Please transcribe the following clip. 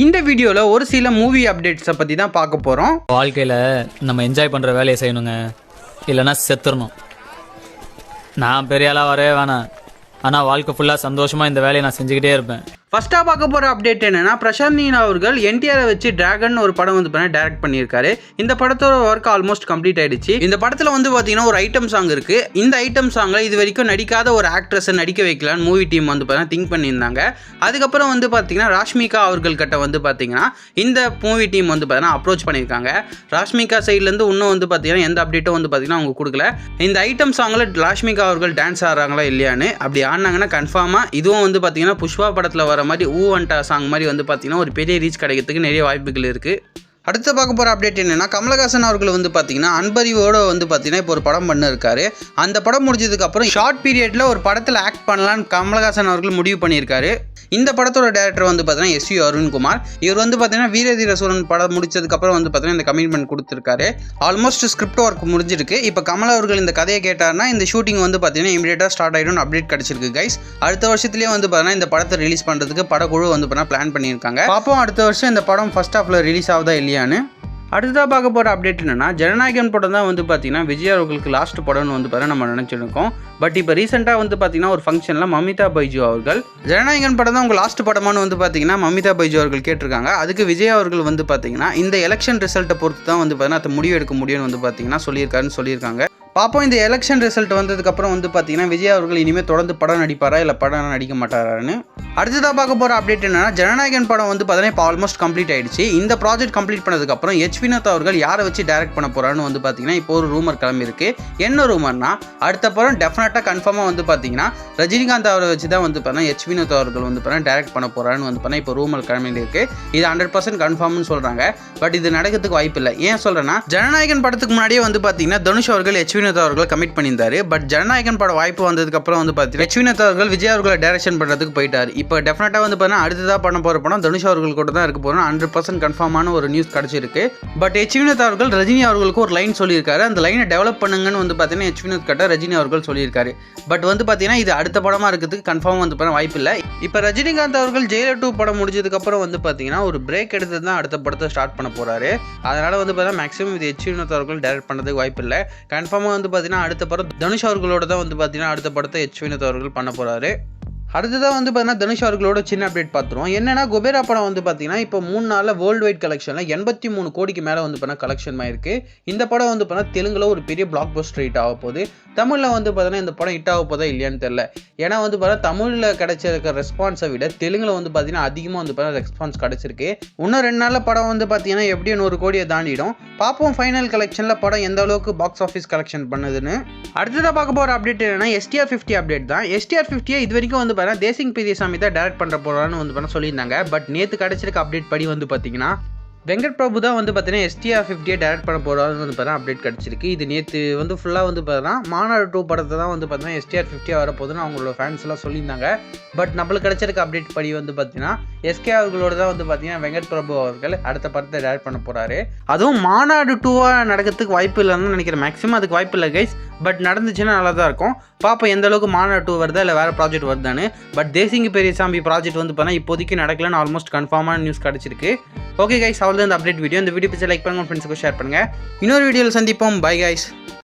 இந்த வீடியோல ஒரு சில மூவி அப்டேட்ஸை பத்தி தான் பார்க்க போறோம். வாழ்க்கையில நம்ம என்ஜாய் பண்ற வேலையை செய்யணுங்க, இல்லைன்னா செத்துறணும். நான் பெரிய ஆளா வரவே வேணாம், ஆனா வாழ்க்கை ஃபுல்லா சந்தோஷமா இந்த வேலையை நான் செஞ்சுக்கிட்டே இருப்பேன். ஃபர்ஸ்டா பார்க்க போற அப்டேட் என்னன்னா, பிரசாந்த் நீல் அவர்கள் என்டிஆரை வச்சு டிராகன் ஒரு படம் வந்து டைரக்ட் பண்ணியிருக்காரு. இந்த படத்தோட ஒர்க் ஆல்மோஸ்ட் கம்ப்ளீட் ஆயிடுச்சு. இந்த படத்துல வந்து பாத்தீங்கன்னா ஒரு ஐட்டம் சாங் இருக்கு. இந்த ஐட்டம் சாங்ல இது வரைக்கும் நடிக்காத ஒரு ஆக்ட்ரஸை நடிக்க வைக்கலான்னு மூவி டீம் வந்து பார்த்தீங்கன்னா திங்க் பண்ணியிருந்தாங்க. அதுக்கப்புறம் வந்து பார்த்தீங்கன்னா ராஷ்மிகா அவர்கள் கிட்ட வந்து பார்த்தீங்கன்னா இந்த மூவி டீம் வந்து பார்த்தீங்கன்னா அப்ரோச் பண்ணியிருக்காங்க. ராஷ்மிகா சைட்லேருந்து இன்னும் வந்து பார்த்தீங்கன்னா எந்த அப்டேட்டும் வந்து பார்த்தீங்கன்னா அவங்க கொடுக்கல. இந்த ஐட்டம் சாங்கில் ராஷ்மிகா அவர்கள் டான்ஸ் ஆடுறாங்களா இல்லையான்னு, அப்படி ஆடினாங்கன்னா கன்ஃபார்மாக இதுவும் வந்து பார்த்தீங்கன்னா புஷ்பா படத்தில் வர மாதிரி ஊவன்டா சாங் மாதிரி வந்து பார்த்தீங்கன்னா ஒரு பெரிய ரீச் கிடைக்கிறதுக்கு நிறைய வாய்ப்புகள் இருக்குது. அடுத்து பார்க்க போகிற அப்டேட் என்னென்னா, கமலஹாசன் அவர்கள் வந்து பார்த்தீங்கன்னா அன்பறிவோட வந்து பார்த்தீங்கன்னா இப்போ ஒரு படம் பண்ணிருக்காரு. அந்த படம் முடிஞ்சதுக்கப்புறம் ஷார்ட் பீரியடில் ஒரு படத்தில் ஆக்ட் பண்ணலான்னு கமலஹாசன் அவர்கள் முடிவு பண்ணியிருக்காரு. இந்த படத்தோட டேரக்டர் வந்து பார்த்தீங்கன்னா எஸ் யு அருண்குமார். இவர் வந்து பார்த்தீங்கன்னா வீரதீர சூரன் படம் முடிச்சதுக்கப்புறம் வந்து பார்த்தீங்கன்னா இந்த கமிட்மெண்ட் கொடுத்துருக்காரு. ஆல்மோஸ்ட் ஸ்கிரிப்ட் ஒர்க் முடிஞ்சிருக்கு. இப்போ கமல் அவர்கள் இந்த கதையை கேட்டார்னா இந்த ஷூட்டிங் வந்து பார்த்தீங்கன்னா இமீடியட்டாக ஸ்டார்ட் ஆகிடும் அப்டேட் கிடச்சிருக்கு கைஸ். அடுத்த வருஷத்துலேயே வந்து பார்த்தீங்கன்னா இந்த படத்தை ரிலீஸ் பண்ணுறதுக்கு படக்குழு வந்து பார்த்தீங்கன்னா பிளான் பண்ணியிருக்காங்க. பார்ப்போம் அடுத்த வருஷம் இந்த படம் ஃபர்ஸ்ட் ஹாஃபில் ரிலீஸ் ஆகுதா இல்லையான்னு. அடுத்ததாக பார்க்க போகிற அப்டேட் என்னன்னா, ஜனநாயகன் படம் தான் வந்து பார்த்தீங்கன்னா விஜய் அவர்களுக்கு லாஸ்ட் படம்னு வந்து பார்த்தீங்கன்னா நம்ம நினச்சிருக்கோம். பட் இப்போ ரீசெண்டாக வந்து பார்த்தீங்கன்னா ஒரு ஃபங்க்ஷனில் மமிதா பைஜு அவர்கள் ஜனநாயகன் படம் தான் உங்கள் லாஸ்ட் படமானு வந்து பார்த்தீங்கன்னா மமிதா பைஜு அவர்கள் கேட்டிருக்காங்க. அதுக்கு விஜய் அவர்கள் வந்து பார்த்தீங்கன்னா இந்த எலெக்ஷன் ரிசல்ட்டை பொறுத்து தான் வந்து பார்த்தீங்கன்னா அதை முடிவு எடுக்க முடியும்னு வந்து பார்த்தீங்கன்னா சொல்லியிருக்காங்க. பார்ப்போம் இந்த எலெக்ஷன் ரிசல்ட் வந்ததுக்கப்புறம் வந்து பார்த்தீங்கன்னா விஜய் அவர்கள் இனிமேல் தொடர்ந்து படம் நடிப்பாரா இல்லை படம் நடிக்க மாட்டாரான்னு. அடுத்ததாக பார்க்க போகிற அப்டேட் என்னன்னா, ஜனநாயகன் படம் வந்து பார்த்தீங்கன்னா இப்போ ஆல்மோஸ்ட் கம்ப்ளீட் ஆயிடுச்சு. இந்த ப்ராஜெக்ட் கம்ப்ளீட் பண்ணதுக்கப்புறம் எச் வினோத் அவர்கள் யாரை வச்சு டைரக்ட் பண்ண போகிறான்னு வந்து பார்த்தீங்கன்னா இப்போ ஒரு ரூமர் கிளம்பியிருக்கு. என்ன ரூமர்னா, அடுத்த படம் டெஃபினட்டாக கன்ஃபார்மாக வந்து பார்த்தீங்கன்னா ரஜினிகாந்த் அவரை வச்சு தான் வந்து பார்த்தீங்கன்னா எச் வினோத் அவர்கள் வந்து பார்த்தீங்கன்னா டைரக்ட் பண்ண போகிறான்னு வந்து பார்த்தீங்கன்னா இப்போ ரூமர் கிளம்பியிருக்கு. இது 100% கன்ஃபார்ம்னு சொல்கிறாங்க. பட் இது நடக்கிறதுக்கு வாய்ப்பு இல்லை. ஏன் சொல்கிறேன்னா, ஜனநாயகன் படத்துக்கு முன்னாடியே வந்து பார்த்தீங்கன்னா தனுஷ் அவர்கள் எச் வினோத் அவர்கள் கமிட் பண்ணியிருந்தாரு. பட் ஜனநாயகன் படம் வாய்ப்பு வந்ததுக்கப்புறம் வந்து பார்த்தீங்கன்னா எச் வினோத் அவர்கள் விஜய் அவர்களை டைரக்ஷன் பண்ணுறதுக்கு போயிட்டார். இப்போ டெஃபினட்டாக வந்து பார்த்தீங்கன்னா அடுத்ததாக பண்ண போகிற படம் தனுஷ் அவர்கள் கூட தான் இருக்க போகிறோம். 100% கன்ஃபார்மான ஒரு நியூஸ் கிடச்சிருக்கு. பட் எச் வினோத் அவர்கள் ரஜினி அவர்களுக்கு ஒரு லைன் சொல்லியிருக்காரு. அந்த லைனை டெவலப் பண்ணுங்கன்னு வந்து பார்த்தீங்கன்னா எச் வினோத் கிட்ட ரஜினி அவர்கள் சொல்லியிருக்காரு. பட் வந்து பார்த்தீங்கன்னா இது அடுத்த படமாக இருக்கிறதுக்கு கன்ஃபார்மாக வந்து பார்த்தீங்கன்னா வாய்ப்பு இல்லை. இப்போ ரஜினிகாந்த் அவர்கள் ஜெயிலர் 2 படம் முடிஞ்சதுக்கப்புறம் வந்து பார்த்தீங்கன்னா ஒரு பிரேக் எடுத்து தான் அடுத்த படத்தை ஸ்டார்ட் பண்ண போகிறாரு. அதனால் வந்து பார்த்தீங்கன்னா மேக்ஸிமம் இது எச் வினோத் அவர்கள் டைரக்ட் பண்ணுறதுக்கு வாய்ப்பு இல்லை. கன்ஃபார்மாக வந்து பார்த்தீங்கன்னா அடுத்த படம் தனுஷ் அவர்களோட தான் வந்து பார்த்தீங்கன்னா அடுத்த படத்தை எச் வினோத் அவர்கள் பண்ண போகிறாரு. அடுத்ததாக வந்து பார்த்தீங்கன்னா தனுஷ் அவர்களோட சின்ன அப்டேட் பார்த்துருவோம். என்னன்னா, குபேரா படம் வந்து பார்த்தீங்கன்னா இப்போ 3 நாளில் வேர்ல்டு வைட் கலெக்ஷனில் 83 கோடிக்கு மேலே வந்து பார்த்தீங்கன்னா கலெக்ஷன் ஆயிருக்கு. இந்த படம் வந்து பார்த்தீங்கன்னா தெலுங்குல ஒரு பெரிய பிளாக் பஸ்டர் ஹிட் ஆக போகுது. தமிழில் வந்து பார்த்தீங்கன்னா இந்த படம் ஹிட் ஆக போதா இல்லையான்னு தெரியல. ஏன்னா வந்து பார்த்தீங்கன்னா தமிழில் கிடைச்சிருக்க ரெஸ்பான்ஸை விட தெலுங்குல வந்து பார்த்தீங்கன்னா அதிகமாக வந்து பார்த்தீங்கன்னா ரெஸ்பான்ஸ் கிடைச்சிருக்கு. இன்னும் 2 நாளில் படம் வந்து பார்த்தீங்கன்னா எப்படியும் 100 கோடியை தாண்டிடும். பார்ப்போம் ஃபைனல் கலெக்ஷனில் படம் எந்த அளவுக்கு பாக்ஸ் ஆஃபீஸ் கலெக்ஷன் பண்ணுதுன்னு. அடுத்ததாக பார்க்க போகிற அப்டேட் என்னன்னா, STR 50 அப்டேட் தான். STR 50 இது வரைக்கும் வந்து பார்த்தீங்கன்னா தேசிங் பெரியசாமி தான் டைரக்ட் பண்ணுற போகிறான்னு வந்து பார்த்தீங்கன்னா சொல்லியிருந்தாங்க. பட் நேற்று கிடைச்சிருக்க அப்டேட் படி வந்து பார்த்தீங்கன்னா வெங்கட் பிரபு தான் வந்து பார்த்தீங்கன்னா STR 50 டைரக்ட் பண்ண போகிறான்னு வந்து பார்த்தீங்கன்னா அப்டேட் கிடச்சிருக்கு. இது நேற்று வந்து ஃபுல்லாக வந்து பார்த்தீங்கன்னா மாநாடு 2 படத்தை தான் வந்து பார்த்தீங்கன்னா STR 50 வரப்போகுதுன்னு அவங்களோட ஃபேன்ஸ் எல்லாம் சொல்லியிருந்தாங்க. பட் நம்மளுக்கு கிடைச்சிருக்க அப்டேட் படி வந்து பார்த்தீங்கன்னா SK அவர்களோட தான் வந்து பார்த்தீங்கன்னா வெங்கட் பிரபு அவர்கள் அடுத்த படத்தை டைரக்ட் பண்ண போகிறாரு. அதுவும் மாநாடு 2 நடக்கிறதுக்கு வாய்ப்பு இல்லைன்னு நினைக்கிறேன். மேக்ஸிமம் அதுக்கு வாய்ப்பு இல்லை கைஸ். பட் நடந்துச்சுன்னா நல்லா தான் இருக்கும். பார்ப்போம் எந்த அளவுக்கு மாநாடு 2 வருதா இல்லை வேறு ப்ராஜெக்ட் வருதான்னு. பட் தேசிங் பெரியசாமி ப்ராஜெக்ட் வந்து பார்த்தீங்கன்னா இப்போதைக்கு நடக்கலன்னு ஆல்மோஸ்ட் கன்ஃபார்மான நியூஸ் கிடச்சிருக்கு. ஓகே கைஸ், அவ்வளோதான் இந்த அப்டேட் வீடியோ. இந்த வீடியோ பிடிச்ச லைக் பண்ணுங்க, ஃப்ரெண்ட்ஸுக்கு ஷேர் பண்ணுங்கள். இன்னொரு வீடியோவில் சந்திப்போம். Bye guys.